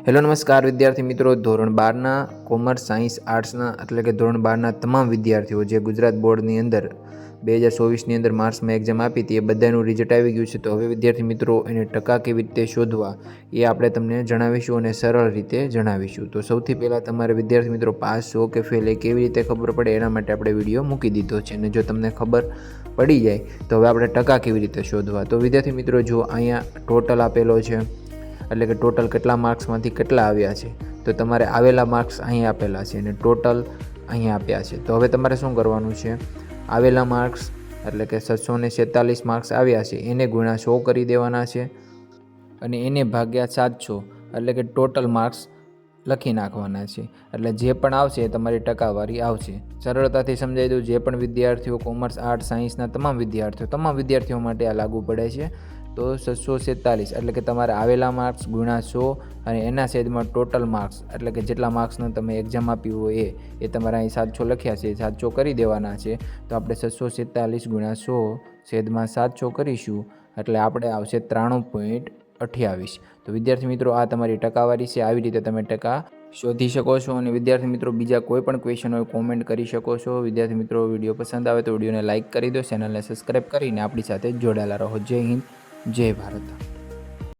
Hello નમસ્કાર વિદ્યાર્થી મિત્રો, ધોરણ 12ના કોમર્સ સાયન્સ આર્ટ્સના એટલે કે ધોરણ 12ના તમામ વિદ્યાર્થીઓ જે ગુજરાત બોર્ડની અંદર 2024ની અંદર માર્ચમાં એક્ઝામ આપી હતી એ બધાનું રિઝલ્ટ આવી ગયું છે. તો હવે વિદ્યાર્થી મિત્રો એને ટકા કેવી રીતે શોધવા એ આપણે તમને જણાવીશું અને સરળ રીતે જણાવીશું. તો સૌથી પહેલાં તમારે વિદ્યાર્થી મિત્રો પાસ છો કે ફેલ એ કેવી રીતે ખબર પડે એના માટે આપણે વિડીયો મૂકી દીધો છે. અને જો તમને ખબર પડી જાય તો હવે આપણે ટકા કેવી રીતે શોધવા. તો વિદ્યાર્થી મિત્રો જો અહીંયા ટોટલ આપેલો છે, એટલે કે ટોટલ કેટલા માર્ક્સમાંથી કેટલા આવ્યા છે. તો તમારે આવેલા માર્ક્સ અહીં આપેલા છે અને ટોટલ અહીં આપ્યા છે. તો હવે તમારે શું કરવાનું છે, આવેલા માર્ક્સ એટલે કે 647 માર્ક્સ આવ્યા છે એને ગુણ્યા 100 કરી દેવાના છે અને એને ભાગ્યા 700 એટલે કે ટોટલ માર્ક્સ લખી નાખવાના છે. એટલે જે પણ આવશે એ તમારી ટકાવારી આવશે. સરળતાથી સમજાઈ દઉં, જે પણ વિદ્યાર્થીઓ કોમર્સ આર્ટ્સ સાયન્સના તમામ વિદ્યાર્થીઓ માટે આ લાગુ પડે છે. તો 647 એટલે કે તમારે આવેલા માર્ક્સ ગુણ્યા 100 અને એના છેદમાં ટોટલ માર્ક્સ એટલે કે જેટલા માર્ક્સનો તમે એક્ઝામ આપ્યું હોય એ તમારે અહીં 700 લખ્યા છે, 700 કરી દેવાના છે. તો આપણે 647 ગુણ્યા 100 છેદમાં 700 કરીશું એટલે આપણે આવશે 93.28. તો વિદ્યાર્થી મિત્રો આ તમારી ટકાવારી છે. આવી રીતે તમે ટકા શોધી શકો છો. અને વિદ્યાર્થી મિત્રો બીજા કોઈ પણ ક્વેશ્ચન હોય કોમેન્ટ કરી શકો છો. વિદ્યાર્થી મિત્રો વિડીયો પસંદ આવે તો વિડીયોને લાઇક કરી દો, ચેનલને સબસ્ક્રાઈબ કરીને આપણી સાથે જોડાયેલા રહો. જય હિન્દ, જય ભારત.